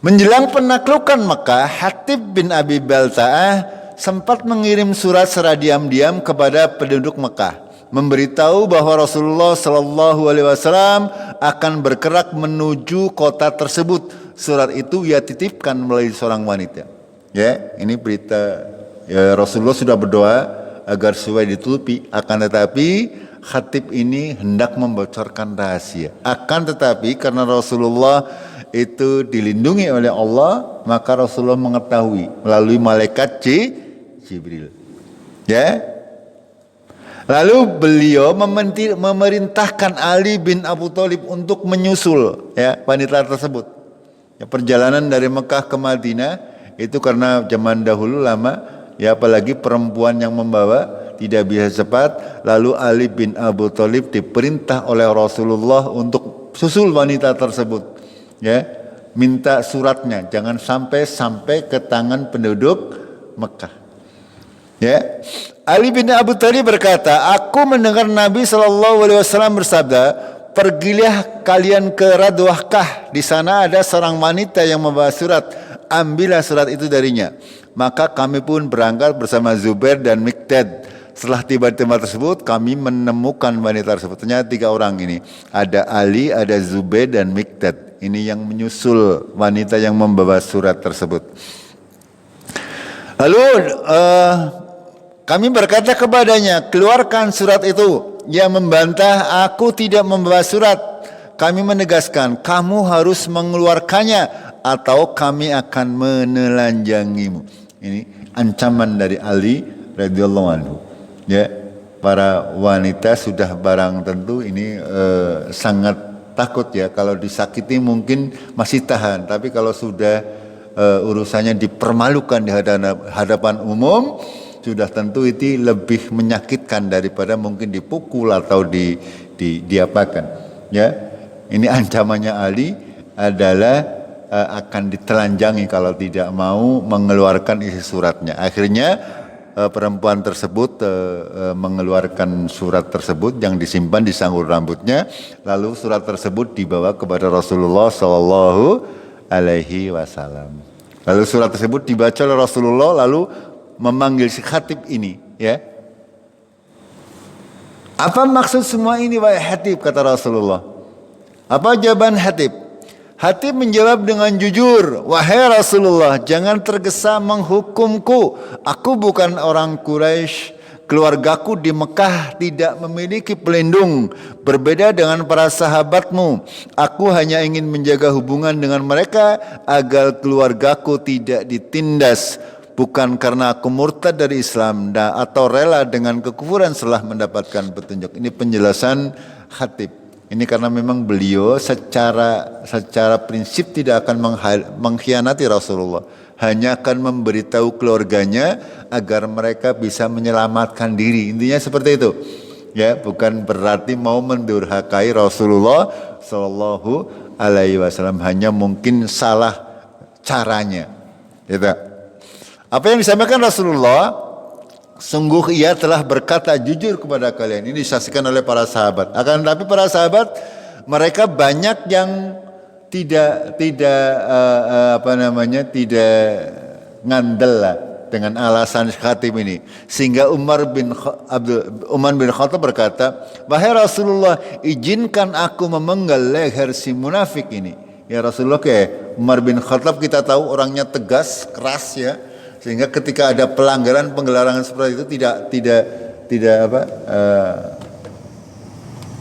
Menjelang penaklukan Mekah, Hatib bin Abi Balta'ah sempat mengirim surat secara diam-diam kepada penduduk Mekah, memberitahu bahwa Rasulullah Shallallahu Alaihi Wasallam akan bergerak menuju kota tersebut. Surat itu ia titipkan melalui seorang wanita. Ya, ini berita. Ya, Rasulullah sudah berdoa agar supaya ditutupi. Akan tetapi Khatib ini hendak membocorkan rahasia. Akan tetapi karena Rasulullah itu dilindungi oleh Allah, maka Rasulullah mengetahui melalui malaikat Jibril. Ya. Lalu beliau memerintahkan Ali bin Abu Thalib untuk menyusul ya wanita tersebut. Ya, perjalanan dari Mekah ke Madinah itu karena zaman dahulu lama, ya apalagi perempuan yang membawa tidak bisa cepat. Lalu Ali bin Abu Thalib diperintah oleh Rasulullah untuk susul wanita tersebut. Ya, minta suratnya jangan sampai ke tangan penduduk Mekah. Ya, Ali bin Abu Thalib berkata, aku mendengar Nabi SAW bersabda, pergilah kalian ke Radwahkah, di sana ada seorang wanita yang membawa surat, ambillah surat itu darinya. Maka kami pun berangkat bersama Zubair dan Miqdad. Setelah tiba di tempat tersebut, kami menemukan wanita tersebut. Ternyata 3 orang ini, ada Ali, ada Zubair dan Miqdad. Ini yang menyusul wanita yang membawa surat tersebut. Lalu kami berkata kepadanya, keluarkan surat itu. Ia membantah, aku tidak membawa surat. Kami menegaskan, kamu harus mengeluarkannya atau kami akan menelanjangimu. Ini ancaman dari Ali radhiyallahu anhu. Ya, para wanita sudah barang tentu ini sangat takut ya, kalau disakiti mungkin masih tahan, tapi kalau sudah urusannya dipermalukan di hadapan umum, sudah tentu itu lebih menyakitkan daripada mungkin dipukul atau diapakan. Ya, ini ancamannya Ali adalah akan ditelanjangi kalau tidak mau mengeluarkan isi suratnya. Akhirnya perempuan tersebut mengeluarkan surat tersebut yang disimpan di sanggul rambutnya, lalu surat tersebut dibawa kepada Rasulullah Sallallahu Alaihi Wasallam. Lalu surat tersebut dibaca oleh Rasulullah, lalu memanggil si Khatib ini, ya. Apa maksud semua ini wahai Hatib, kata Rasulullah. Apa jawaban Hatib? Hatib menjawab dengan jujur, wahai Rasulullah, jangan tergesa menghukumku. Aku bukan orang Quraisy. Keluargaku di Mekah tidak memiliki pelindung. Berbeda dengan para sahabatmu, aku hanya ingin menjaga hubungan dengan mereka agar keluargaku tidak ditindas. Bukan karena aku murtad dari Islam atau rela dengan kekufuran setelah mendapatkan petunjuk. Ini penjelasan Khatib. Ini karena memang beliau secara prinsip tidak akan mengkhianati Rasulullah, hanya akan memberitahu keluarganya agar mereka bisa menyelamatkan diri. Intinya seperti itu. Ya, bukan berarti mau mendurhakai Rasulullah Shallallahu Alaihi Wasallam, hanya mungkin salah caranya. Gitu. Apa yang disampaikan Rasulullah, sungguh ia telah berkata jujur kepada kalian. Ini disaksikan oleh para sahabat. Akan tetapi para sahabat mereka banyak yang tidak ngandel lah dengan alasan Khatib ini, sehingga Umar bin Khattab berkata, wahai Rasulullah, izinkan aku memenggal leher si munafik ini. Ya Rasulullah, Umar bin Khattab kita tahu orangnya tegas, keras ya. Sehingga ketika ada penggelarangan seperti itu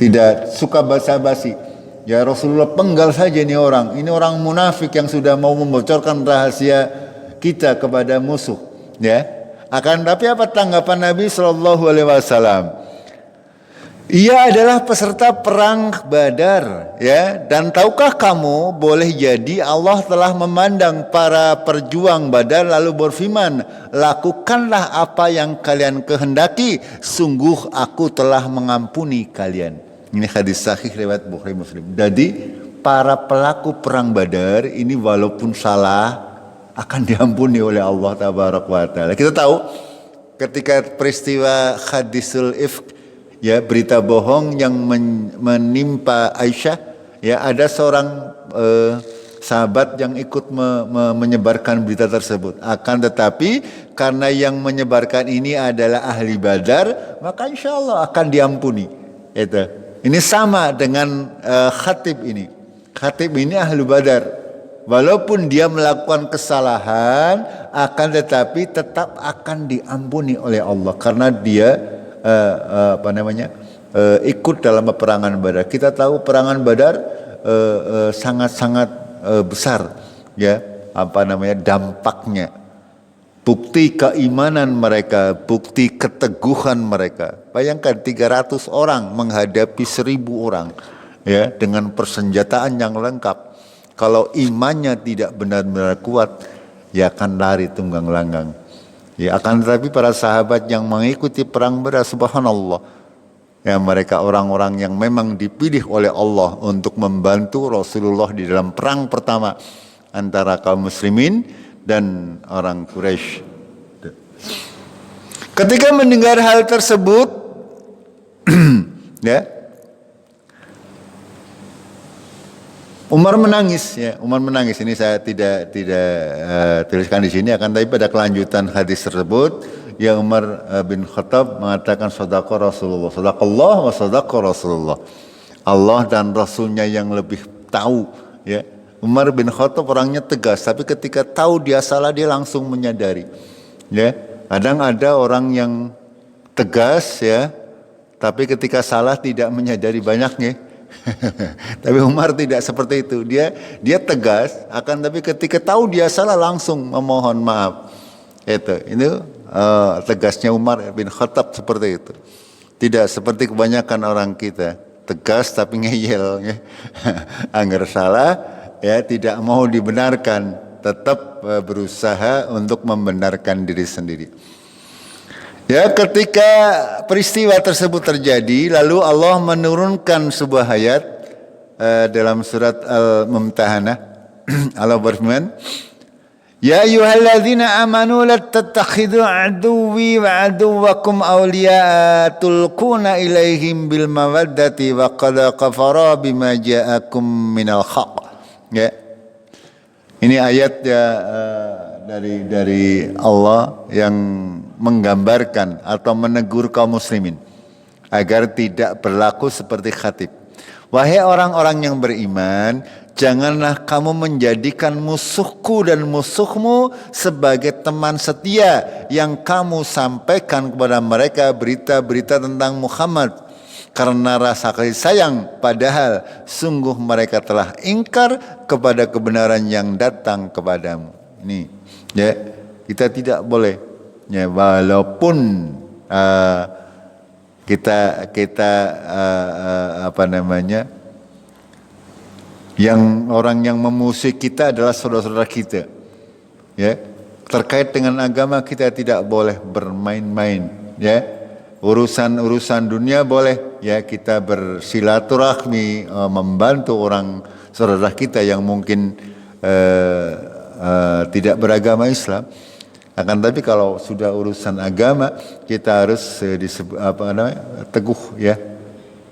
tidak suka basa-basi. Ya Rasulullah, penggal saja ini orang. Ini orang munafik yang sudah mau membocorkan rahasia kita kepada musuh. Ya. Akan tapi apa tanggapan Nabi Shallallahu Alaihi Wasallam? Ia adalah peserta perang Badar, ya. Dan tahukah kamu, boleh jadi Allah telah memandang para perjuang Badar lalu berfirman, lakukanlah apa yang kalian kehendaki, sungguh aku telah mengampuni kalian. Ini hadis sahih riwayat Bukhari Muslim. Jadi para pelaku perang Badar ini walaupun salah akan diampuni oleh Allah Tabaraka wa Ta'ala. Kita tahu ketika peristiwa hadisul ifk, ya, berita bohong yang menimpa Aisyah, ya, ada seorang sahabat yang ikut menyebarkan berita tersebut. Akan tetapi karena yang menyebarkan ini adalah ahli Badar, maka insya Allah akan diampuni. Itu. Ini sama dengan khatib ini. Khatib ini ahli Badar. Walaupun dia melakukan kesalahan, akan tetapi tetap akan diampuni oleh Allah karena dia ikut dalam peperangan Badar. Kita tahu peperangan Badar sangat-sangat besar, ya, dampaknya. Bukti keimanan mereka, bukti keteguhan mereka. Bayangkan 300 orang menghadapi 1000 orang, ya, dengan persenjataan yang lengkap. Kalau imannya tidak benar-benar kuat, ya akan lari tunggang langgang. Ya, akan tetapi para sahabat yang mengikuti perang Badar, subhanallah, ya, mereka orang-orang yang memang dipilih oleh Allah untuk membantu Rasulullah di dalam perang pertama antara kaum muslimin dan orang Quraisy. Ketika mendengar hal tersebut, ya, Umar menangis, ya. Umar menangis. Ini saya tidak tuliskan di sini, akan tapi pada kelanjutan hadis tersebut, ya, Umar bin Khattab mengatakan sadaqa Rasulullah, sadaqallah wa sadaqa Rasulullah. Allah dan Rasulnya yang lebih tahu, ya. Umar bin Khattab orangnya tegas, tapi ketika tahu dia salah dia langsung menyadari, ya. Kadang ada orang yang tegas, ya, tapi ketika salah tidak menyadari banyaknya. Tapi Umar tidak seperti itu. Dia tegas, akan tapi ketika tahu dia salah langsung memohon maaf. Ini tegasnya Umar bin Khattab seperti itu. Tidak seperti kebanyakan orang kita, tegas tapi ngeyel, ya. Anggar salah, ya, tidak mau dibenarkan, tetap berusaha untuk membenarkan diri sendiri. Ya, ketika peristiwa tersebut terjadi, lalu Allah menurunkan sebuah ayat dalam surat Al-Mumtahanah. Allah berfirman, "Ya ayyuhalladzina amanu la tattakhidhu aduwwi wa aduwwakum awliya'a tulquna ilaihim bil mawaddati wa qad kafara bima ja'akum minal haqq." Ya. Ini ayat, ya, dari Allah yang menggambarkan atau menegur kaum muslimin agar tidak berlaku seperti khatib. Wahai orang-orang yang beriman, janganlah kamu menjadikan musuhku dan musuhmu sebagai teman setia yang kamu sampaikan kepada mereka berita-berita tentang Muhammad karena rasa kasih sayang, padahal sungguh mereka telah ingkar kepada kebenaran yang datang kepadamu. Ini, ya, kita tidak boleh, ya, walaupun yang orang yang memusuhi kita adalah saudara-saudara kita, ya, terkait dengan agama kita tidak boleh bermain-main, ya. Urusan dunia boleh, ya, kita bersilaturahmi, membantu orang saudara kita yang mungkin tidak beragama Islam. Akan tapi kalau sudah urusan agama, kita harus teguh, ya,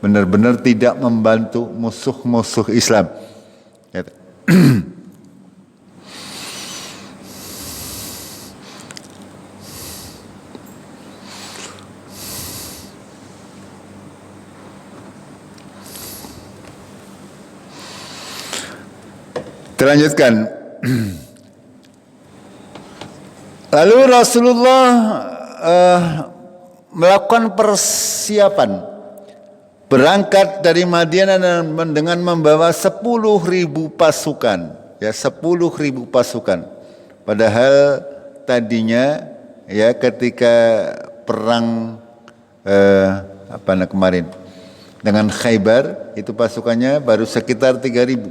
benar-benar tidak membantu musuh-musuh Islam. Ya. Terlanjutkan. Lalu Rasulullah melakukan persiapan berangkat dari Madinah dengan membawa 10.000 pasukan, ya, 10.000 pasukan. Padahal tadinya, ya, ketika perang kemarin dengan Khaybar itu pasukannya baru sekitar 3.000.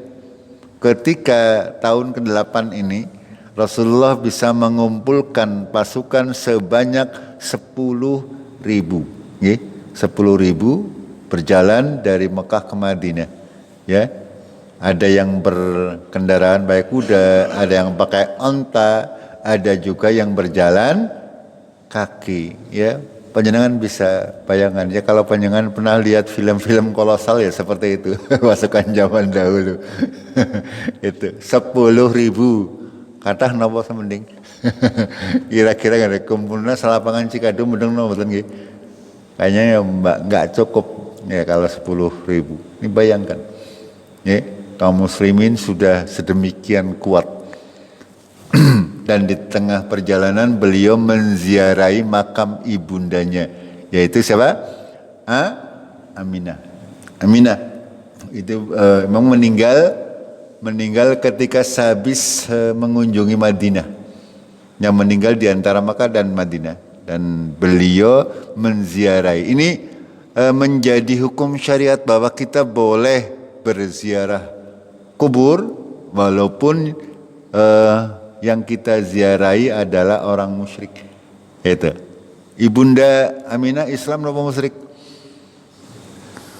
Ketika tahun ke-8 ini Rasulullah bisa mengumpulkan pasukan sebanyak 10.000, ya, 10.000 berjalan dari Mekah ke Madinah, ya. Ada yang berkendaraan baik kuda, ada yang pakai onta, ada juga yang berjalan kaki. Ya, panjenengan bisa bayangkan ya kalau panjenengan pernah lihat film-film kolosal ya seperti itu pasukan zaman dahulu. Itu 10.000 kata nopo semending. Kira-kira ada kumpulnya salapangan Cikadu mendeng nopo betul nggih. Kayaknya ya nggak cukup ya kalau 10.000. Ini bayangkan. Ya, kaum muslimin sudah sedemikian kuat. Dan di tengah perjalanan beliau menziarahi makam ibundanya, yaitu siapa? Aminah. Aminah itu memang meninggal ketika sehabis mengunjungi Madinah. Yang meninggal di antara Makkah dan Madinah, dan beliau menziarahi. Ini menjadi hukum syariat bahwa kita boleh berziarah kubur walaupun yang kita ziarahi adalah orang musyrik. Itu. Ibunda Aminah Islam atau musyrik?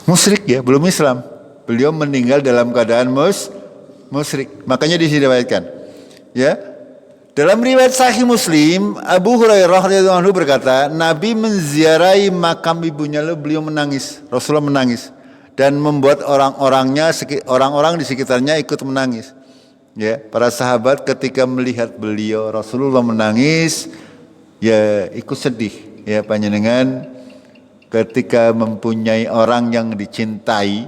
Musyrik ya, belum Islam. Beliau meninggal dalam keadaan musyrik. Makanya disiriwayatkan. Ya. Dalam riwayat Sahih Muslim, Abu Hurairah radhiyallahu anhu berkata, Nabi menziarahi makam ibunya lalu beliau menangis. Rasulullah menangis dan membuat orang-orang di sekitarnya ikut menangis. Ya, para sahabat ketika melihat beliau Rasulullah menangis, ya ikut sedih. Ya, panjenengan ketika mempunyai orang yang dicintai,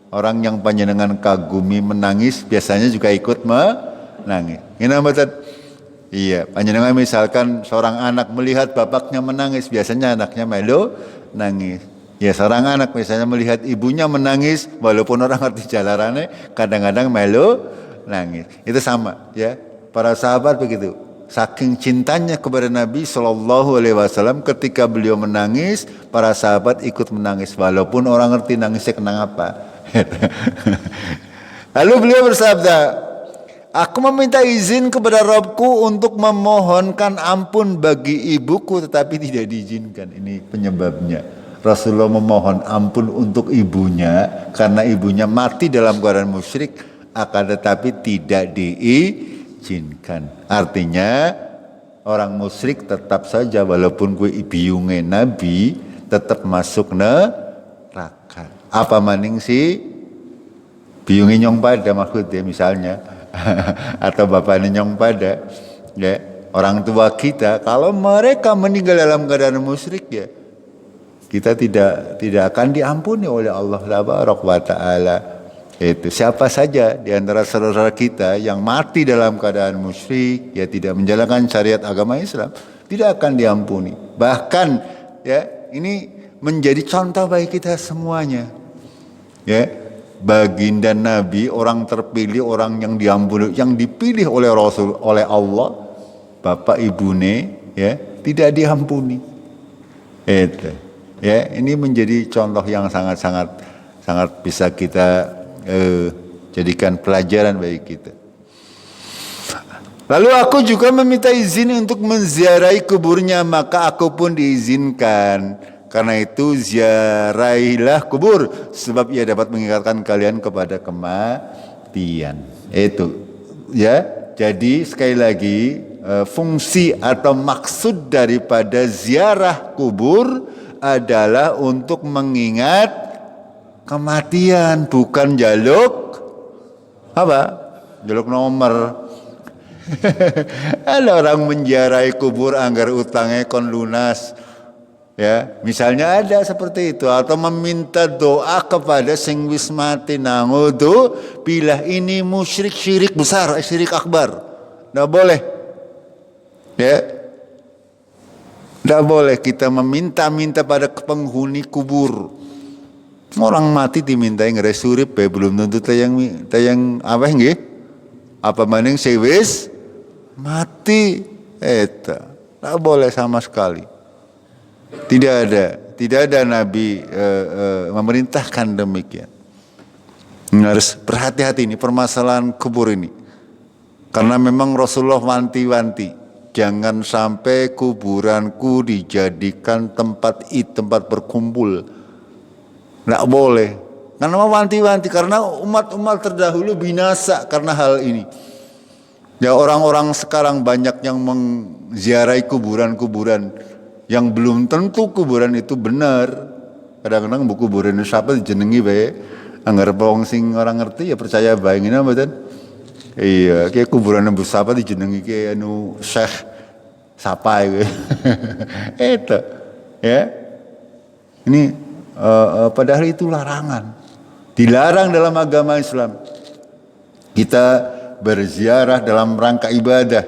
orang yang panjenengan kagumi menangis, biasanya juga ikut menangis. Gimana betul? Iya, panjenengan misalkan seorang anak melihat bapaknya menangis, biasanya anaknya melo nangis. Ya, seorang anak misalnya melihat ibunya menangis, walaupun orang ngerti jalarannya, kadang-kadang melo nangis. Itu sama ya. Para sahabat begitu. Saking cintanya kepada Nabi Shallallahu Alaihi Wasallam, ketika beliau menangis, para sahabat ikut menangis walaupun orang ngerti nangisnya kenapa. Lalu beliau bersabda, aku meminta izin kepada Rabbku untuk memohonkan ampun bagi ibuku, tetapi tidak diizinkan. Ini penyebabnya. Rasulullah memohon ampun untuk ibunya karena ibunya mati dalam keadaan musyrik, akan tetapi tidak diizinkan. Artinya orang musyrik tetap saja walaupun gue biungnya Nabi tetap masuk neraka. Apa maning sih biungnya nyong pada maksudnya misalnya atau bapaknya nyong pada ya, orang tua kita kalau mereka meninggal dalam keadaan musyrik ya kita tidak akan diampuni oleh Allah Tabaraka wa Ta'ala. Itu siapa saja di antara saudara kita yang mati dalam keadaan musyrik, ya tidak menjalankan syariat agama Islam, tidak akan diampuni. Bahkan ya ini menjadi contoh bagi kita semuanya. Ya, baginda Nabi, orang terpilih, orang yang diampuni, yang dipilih oleh Rasul, oleh Allah, bapak ibune ya tidak diampuni. Itu. Ya, ini menjadi contoh yang sangat bisa kita jadikan pelajaran bagi kita. Lalu aku juga meminta izin untuk menziarahi kuburnya, maka aku pun diizinkan. Karena itu ziarahilah kubur, sebab ia dapat mengingatkan kalian kepada kematian. Itu ya. Jadi sekali lagi fungsi atau maksud daripada ziarah kubur adalah untuk mengingat kematian, bukan jaluk apa? Jaluk nomor. Ada orang menziarahi kubur anggar utangnya kon lunas. Ya, misalnya ada seperti itu, atau meminta doa kepada sing wis mati nangudu bila ini musyrik, syirik besar, syirik akbar. Enggak boleh. Ya. Enggak boleh kita meminta-minta pada penghuni kubur. Orang mati dimintai ngeresurip ya belum tentu tayang apa nggih? Apa maning sewis mati eta. Tak boleh sama sekali. Tidak ada Nabi memerintahkan demikian. Harus berhati-hati ini permasalahan kubur ini. Karena memang Rasulullah wanti-wanti, jangan sampai kuburanku dijadikan tempat berkumpul. Nggak boleh. Karena mewanti-wanti, karena umat-umat terdahulu binasa karena hal ini. Ya orang-orang sekarang banyak yang mengziarahi kuburan-kuburan yang belum tentu kuburan itu benar. Kadang-kadang buku kuburan siapa dijenengi bae. Anggar wong sing orang ngerti ya percaya bae ngene mboten. Iya, kayak kuburan Abu Sapa dijenengi kayak anu Syekh sapa iku. Itu ya. Ini padahal itu larangan. Dilarang dalam agama Islam. Kita berziarah dalam rangka ibadah.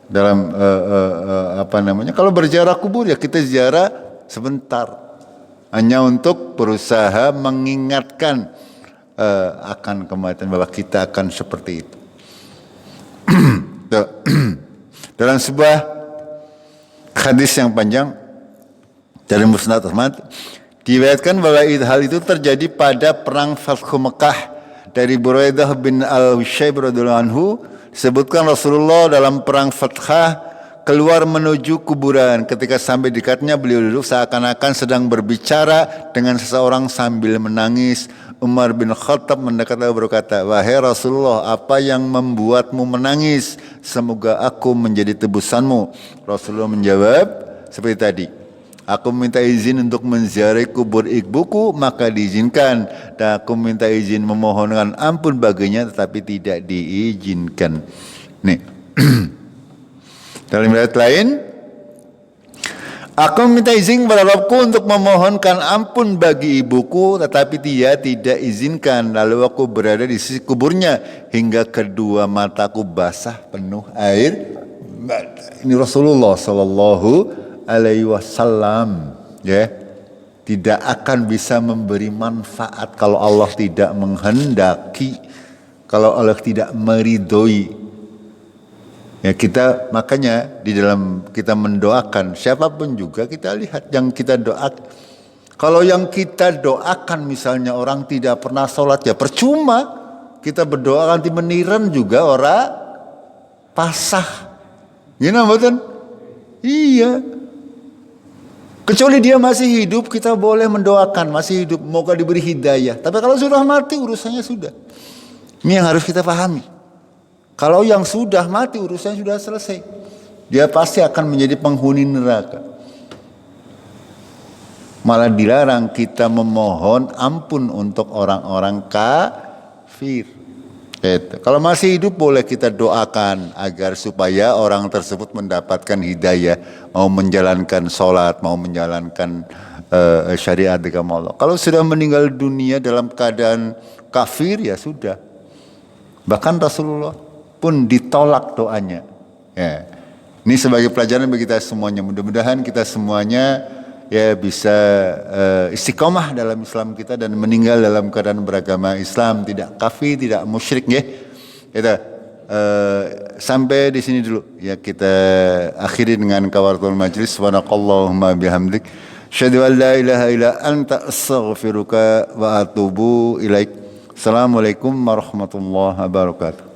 Dalam kalau berziarah kubur ya kita ziarah sebentar. Hanya untuk berusaha mengingatkan akan kematian, bahwa kita akan seperti itu. Dalam sebuah hadis yang panjang dari Musnad Ahmad diriwayatkan bahwa hal itu terjadi pada perang Fathu Mekah. Dari Buraidah bin Al-Husayb radhiyallahu anhu disebutkan Rasulullah dalam perang Fathah keluar menuju kuburan. Ketika sampai dekatnya beliau duduk seakan-akan sedang berbicara dengan seseorang sambil menangis. Umar bin Khattab mendekat lalu berkata, "Wahai Rasulullah, apa yang membuatmu menangis? Semoga aku menjadi tebusanmu." Rasulullah menjawab seperti tadi, "Aku minta izin untuk menziarahi kubur ibuku, maka diizinkan. Dan aku minta izin memohonkan ampun baginya, tetapi tidak diizinkan." Nih. Dalam riwayat lain, "Aku minta izin kepada Rabbku untuk memohonkan ampun bagi ibuku, tetapi dia tidak izinkan. Lalu aku berada di sisi kuburnya hingga kedua mataku basah penuh air." Ini Rasulullah Sallallahu Alaihi Wasallam, ya, tidak akan bisa memberi manfaat kalau Allah tidak menghendaki, kalau Allah tidak meridhoi. Ya, kita makanya di dalam kita mendoakan siapapun juga kita lihat yang kita doakan. Kalau yang kita doakan misalnya orang tidak pernah sholat, ya percuma. Kita berdoa nanti meniran juga orang pasah. Gini betul? Iya. Kecuali dia masih hidup, kita boleh mendoakan masih hidup, moga diberi hidayah. Tapi kalau sudah mati urusannya sudah. Ini yang harus kita pahami. Kalau yang sudah mati urusannya sudah selesai. Dia pasti akan menjadi penghuni neraka. Malah dilarang kita memohon ampun untuk orang-orang kafir. Itu. Kalau masih hidup boleh kita doakan agar supaya orang tersebut mendapatkan hidayah, mau menjalankan sholat, mau menjalankan syariat agama Allah. Kalau sudah meninggal dunia dalam keadaan kafir ya sudah. Bahkan Rasulullah pun ditolak doanya. Ya. Ini sebagai pelajaran bagi kita semuanya. Mudah-mudahan kita semuanya ya bisa istiqomah dalam Islam kita dan meninggal dalam keadaan beragama Islam, tidak kafir, tidak musyrik, ya. Kita sampai di sini dulu. Ya, kita akhiri dengan kafaratul majlis. Subhanakallahumma bihamdik, asyhadu an la ilaha illa anta astaghfiruka wa atubu ilaik. Assalamualaikum warahmatullahi wabarakatuh.